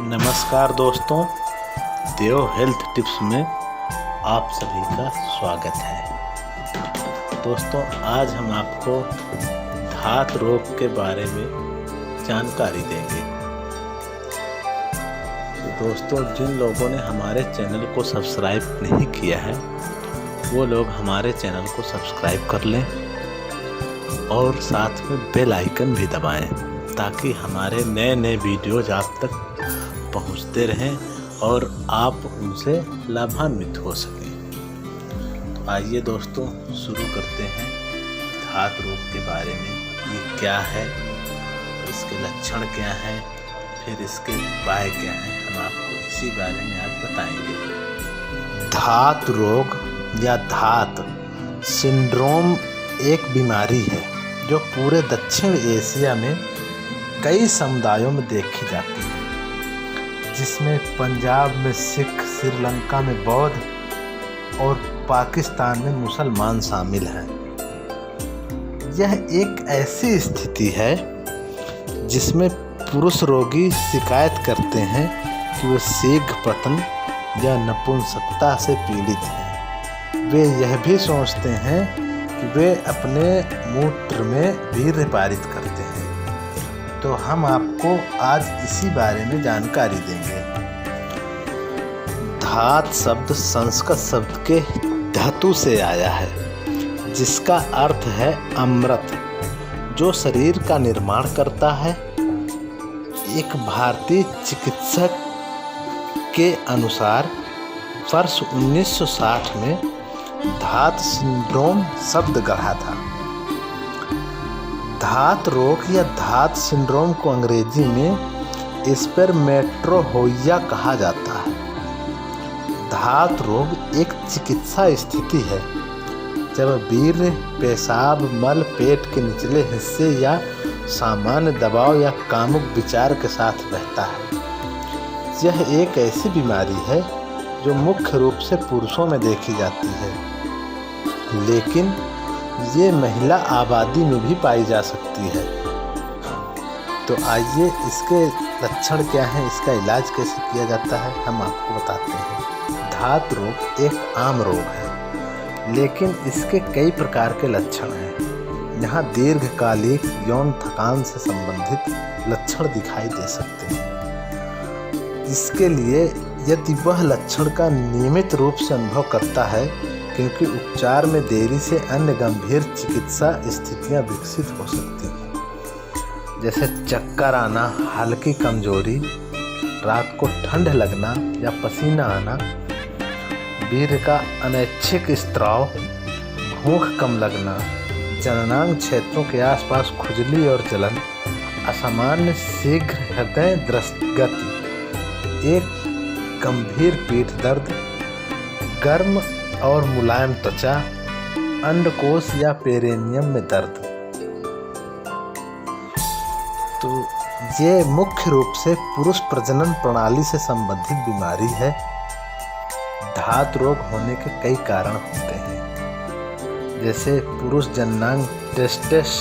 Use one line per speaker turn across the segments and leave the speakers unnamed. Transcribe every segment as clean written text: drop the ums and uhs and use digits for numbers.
नमस्कार दोस्तों, देव health tips में आप सभी का स्वागत है। दोस्तों, आज हम आपको धात रोग के बारे में जानकारी देंगे। दोस्तों, जिन लोगों ने हमारे चैनल को सब्सक्राइब नहीं किया है वो लोग हमारे चैनल को सब्सक्राइब कर लें और साथ में बेल आइकन भी दबाएं ताकि हमारे नए नए वीडियोज आप तक पहुंचते रहें और आप उनसे लाभान्वित हो सकें। तो आइए दोस्तों, शुरू करते हैं धात रोग के बारे में। ये क्या है, इसके लक्षण क्या हैं, फिर इसके उपाय क्या हैं, हम आपको इसी बारे में आज बताएंगे। धात रोग या धात सिंड्रोम एक बीमारी है जो पूरे दक्षिण एशिया में कई समुदायों में देखी जाती है, जिसमें पंजाब में सिख, श्रीलंका में बौद्ध और पाकिस्तान में मुसलमान शामिल हैं। यह एक ऐसी स्थिति है जिसमें पुरुष रोगी शिकायत करते हैं कि वे शीघ्रपतन या नपुंसकता से पीड़ित हैं। वे यह भी सोचते हैं कि वे अपने मूत्र में वीर्य पारित करते हैं। तो हम आपको आज इसी बारे में जानकारी देंगे। धात शब्द संस्कृत शब्द के धातु से आया है, जिसका अर्थ है अमृत, जो शरीर का निर्माण करता है। एक भारतीय चिकित्सक के अनुसार वर्ष 1960 में धात सिंड्रोम शब्द गढ़ा था। धात रोग या धात सिंड्रोम को अंग्रेजी में स्पेरमेटोहोइया कहा जाता है। धात रोग एक चिकित्सा स्थिति है जब वीर्य पेशाब, मल, पेट के निचले हिस्से या सामान्य दबाव या कामुक विचार के साथ बहता है। यह एक ऐसी बीमारी है जो मुख्य रूप से पुरुषों में देखी जाती है, लेकिन ये महिला आबादी में भी पाई जा सकती है। तो आइए, इसके लक्षण क्या हैं, इसका इलाज कैसे किया जाता है, हम आपको बताते हैं। धात रोग एक आम रोग है, लेकिन इसके कई प्रकार के लक्षण हैं। यहाँ दीर्घकालिक यौन थकान से संबंधित लक्षण दिखाई दे सकते हैं। इसके लिए यदि वह लक्षण का नियमित रूप से अनुभव करता है, क्योंकि उपचार में देरी से अन्य गंभीर चिकित्सा स्थितियां विकसित हो सकती हैं, जैसे चक्कर आना, हल्की कमजोरी, रात को ठंड लगना या पसीना आना, वीर्य का अनैच्छिक स्त्राव, भूख कम लगना, जननांग क्षेत्रों के आसपास खुजली और जलन, असामान्य शीघ्र हृदय गति, एक गंभीर पीठ दर्द, गर्म और मुलायम त्वचा, अंडकोश या पेरिनियम में दर्द। तो ये मुख्य रूप से पुरुष प्रजनन प्रणाली से संबंधित बीमारी है। धात रोग होने के कई कारण होते हैं, जैसे पुरुष जननांग टेस्टिस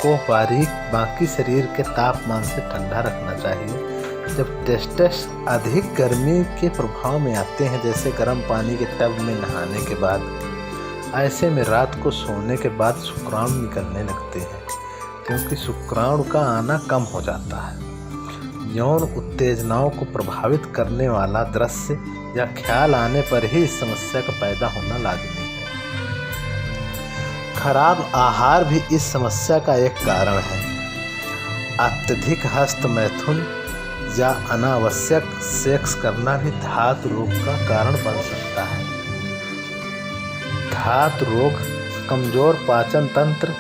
को बाकी शरीर के तापमान से ठंडा रखना चाहिए। जब टेस्टिस अधिक गर्मी के प्रभाव में आते हैं, जैसे गर्म पानी के टब में नहाने के बाद, ऐसे में रात को सोने के बाद शुक्राणु निकलने लगते हैं, क्योंकि शुक्राणु का आना कम हो जाता है। यौन उत्तेजनाओं को प्रभावित करने वाला दृश्य या ख्याल आने पर ही इस समस्या का पैदा होना लाजमी है। खराब आहार भी इस समस्या का एक कारण है। अत्यधिक हस्त मैथुन या अनावश्यक सेक्स करना भी धात रोग का कारण बन सकता है। धात रोग कमजोर पाचन तंत्र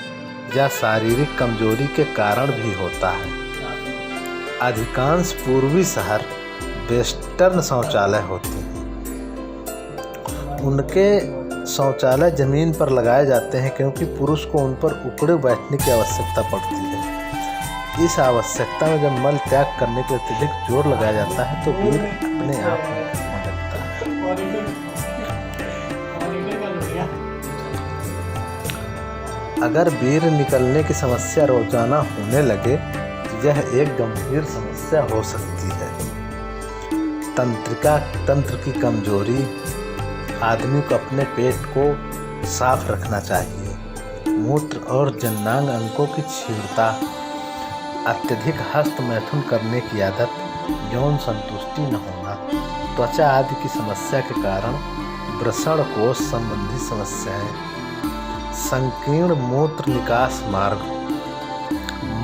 या शारीरिक कमजोरी के कारण भी होता है। अधिकांश पूर्वी शहर वेस्टर्न शौचालय होते हैं। उनके शौचालय जमीन पर लगाए जाते हैं, क्योंकि पुरुष को उन पर उकड़े बैठने की आवश्यकता पड़ती है। इस आवश्यकता में जब मल त्याग करने के अत्यधिक जोर लगाया जाता है तो वीर्य अपने आप में लगता है। अगर वीर्य निकलने की समस्या रोजाना होने लगे तो यह एक गंभीर समस्या हो सकती है। तंत्र की कमजोरी, आदमी को अपने पेट को साफ रखना चाहिए। मूत्र और जननांग अंगों की क्षीणता, अत्यधिक हस्त मैथुन करने की आदत, यौन संतुष्टि न होना, त्वचा आदि की समस्या के कारण वृषण कोष संबंधी समस्याएं, संकीर्ण मूत्र निकास मार्ग,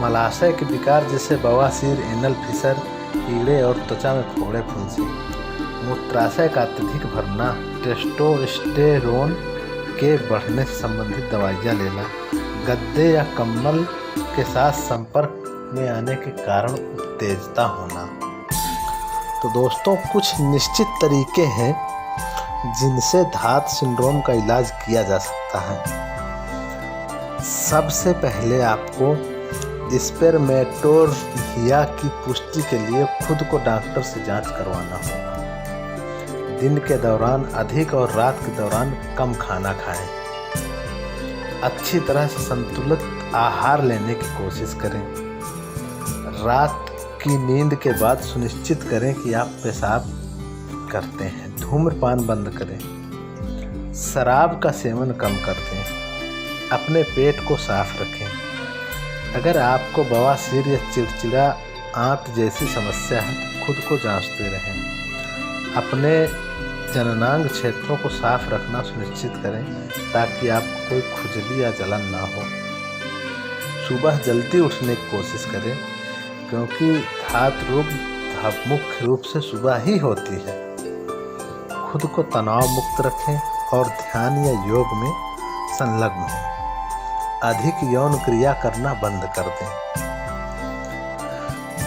मलाशय के विकार जैसे बवासीर, एनल फिशर, कीड़े और त्वचा में फोड़े फुंसी, मूत्राशय का अत्यधिक भरना, टेस्टोस्टेरोन के बढ़ने से संबंधित दवाइयाँ लेना, गद्दे या कंबल के साथ संपर्क में आने के कारण उत्तेजता होना। तो दोस्तों, कुछ निश्चित तरीके हैं जिनसे धात सिंड्रोम का इलाज किया जा सकता है। सबसे पहले आपको स्पेरमेटोर्हिया की पुष्टि के लिए खुद को डॉक्टर से जांच करवाना होगा। दिन के दौरान अधिक और रात के दौरान कम खाना खाएं। अच्छी तरह से संतुलित आहार लेने की कोशिश करें। रात की नींद के बाद सुनिश्चित करें कि आप पेशाब करते हैं। धूम्रपान बंद करें। शराब का सेवन कम कर दें। अपने पेट को साफ रखें। अगर आपको बवासीर या चिड़चिड़ा आंत जैसी समस्या है तो खुद को जांचते रहें। अपने जननांग क्षेत्रों को साफ रखना सुनिश्चित करें ताकि आपको कोई खुजली या जलन ना हो। सुबह जल्दी उठने की कोशिश करें क्योंकि धात रोग मुख्य रूप से सुबह ही होती है। खुद को तनाव मुक्त रखें और ध्यान या योग में संलग्न हों। अधिक यौन क्रिया करना बंद कर दें।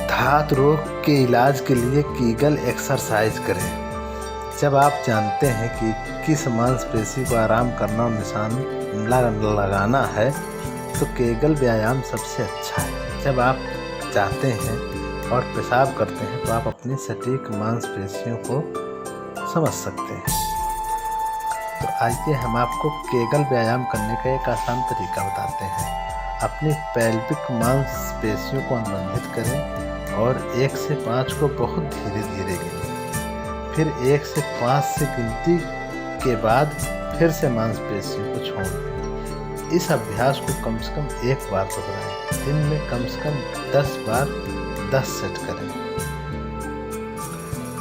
धात रोग के इलाज के लिए कीगल एक्सरसाइज करें। जब आप जानते हैं कि किस मांसपेशी को आराम करना और निशान लगाना है तो कीगल व्यायाम सबसे अच्छा है। जब आप जाते हैं और पेशाब करते हैं तो आप अपनी सटीक मांसपेशियों को समझ सकते हैं। तो आइए हम आपको कीगल व्यायाम करने का एक आसान तरीका बताते हैं। अपनी पेल्विक मांसपेशियों को अनुबंधित करें और 1 से 5 को बहुत धीरे धीरे गिनें। फिर 1 से 5 से गिनती के बाद फिर से मांसपेशियों को छोड़ दें। इस अभ्यास को कम से कम 1 बार दोहराएं। दिन में कम से कम 10 बार 10 सेट करें।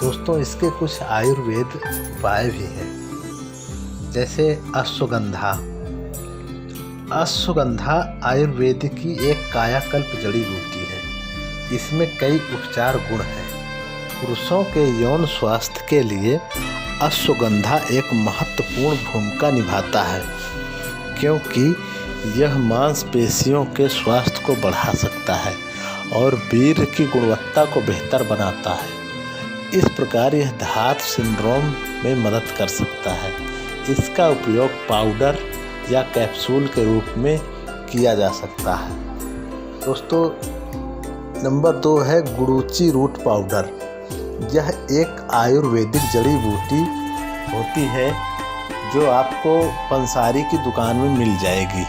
दोस्तों, इसके कुछ आयुर्वेद उपाय भी हैं, जैसे अश्वगंधा। अश्वगंधा आयुर्वेद की एक कायाकल्प जड़ी बूटी है। इसमें कई उपचार गुण हैं। पुरुषों के यौन स्वास्थ्य के लिए अश्वगंधा एक महत्वपूर्ण भूमिका निभाता है क्योंकि यह मांसपेशियों के स्वास्थ्य को बढ़ा सकता है और वीर्य की गुणवत्ता को बेहतर बनाता है। इस प्रकार यह धात सिंड्रोम में मदद कर सकता है। इसका उपयोग पाउडर या कैप्सूल के रूप में किया जा सकता है। दोस्तों, नंबर 2 है गुड़ूची रूट पाउडर। यह एक आयुर्वेदिक जड़ी बूटी होती है जो आपको पंसारी की दुकान में मिल जाएगी,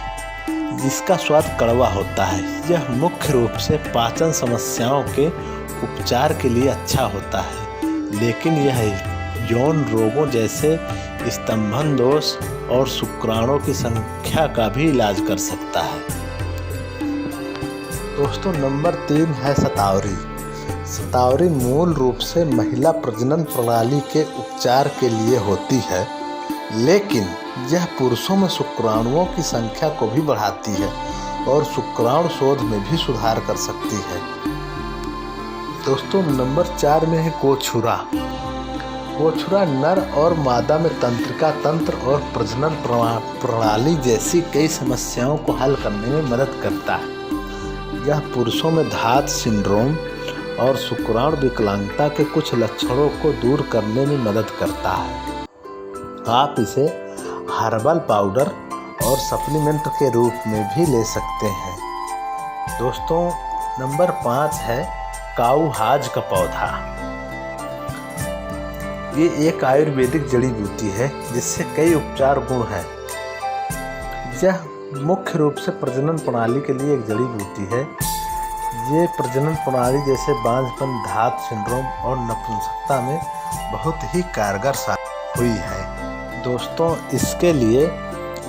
जिसका स्वाद कड़वा होता है। यह मुख्य रूप से पाचन समस्याओं के उपचार के लिए अच्छा होता है, लेकिन यह यौन रोगों जैसे स्तंभन दोष और शुक्राणु की संख्या का भी इलाज कर सकता है। दोस्तों, नंबर 3 है शतावरी। शतावरी मूल रूप से महिला प्रजनन प्रणाली के उपचार के लिए होती है, लेकिन यह पुरुषों में शुक्राणुओं की संख्या को भी बढ़ाती है और शुक्राणु शोध में भी सुधार कर सकती है। दोस्तों, नंबर 4 में है गोछुरा। गोछुरा नर और मादा में तंत्रिका तंत्र और प्रजनन प्रणाली जैसी कई समस्याओं को हल करने में मदद करता है। यह पुरुषों में धात सिंड्रोम और शुक्राणु विकलांगता के कुछ लक्षणों को दूर करने में मदद करता है। आप इसे हर्बल पाउडर और सप्लीमेंट के रूप में भी ले सकते हैं। दोस्तों, नंबर 5 है काउहाज का पौधा। ये एक आयुर्वेदिक जड़ी बूटी है जिससे कई उपचार गुण हैं। यह मुख्य रूप से प्रजनन प्रणाली के लिए एक जड़ी बूटी है ये प्रजनन प्रणाली जैसे बांझपन, धात सिंड्रोम और नपुंसकता में बहुत ही कारगर साबित हुई है। दोस्तों, इसके लिए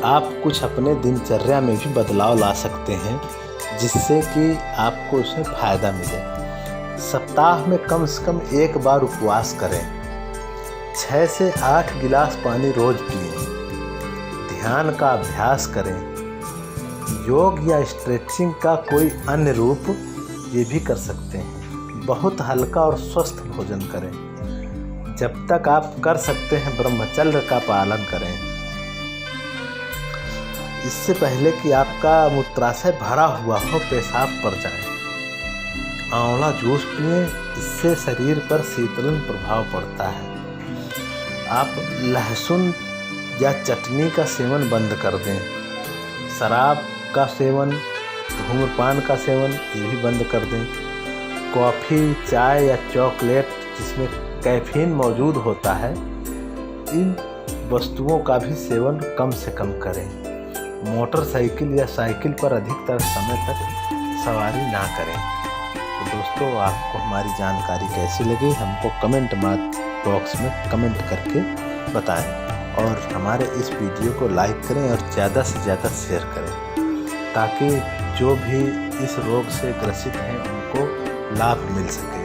आप कुछ अपने दिनचर्या में भी बदलाव ला सकते हैं जिससे कि आपको उसमें फ़ायदा मिले। सप्ताह में कम से कम एक बार उपवास करें। 6 से 8 गिलास पानी रोज पिएं। ध्यान का अभ्यास करें। योग या स्ट्रेचिंग का कोई अन्य रूप ये भी कर सकते हैं। बहुत हल्का और स्वस्थ भोजन करें। जब तक आप कर सकते हैं ब्रह्मचर्य का पालन करें। इससे पहले कि आपका मूत्राशय भरा हुआ हो, पेशाब पर जाए, आंवला जूस पिएं। इससे शरीर पर शीतलन प्रभाव पड़ता है। आप लहसुन या चटनी का सेवन बंद कर दें। शराब का सेवन, धूम्रपान का सेवन ये भी बंद कर दें। कॉफ़ी, चाय या चॉकलेट जिसमें कैफीन मौजूद होता है, इन वस्तुओं का भी सेवन कम से कम करें। मोटरसाइकिल या साइकिल पर अधिकतर समय तक सवारी ना करें। तो दोस्तों, आपको हमारी जानकारी कैसी लगी हमको कमेंट बॉक्स में कमेंट करके बताएं और हमारे इस वीडियो को लाइक करें और ज़्यादा से ज़्यादा शेयर करें ताकि जो भी इस रोग से ग्रसित हैं उनको लाभ मिल सके।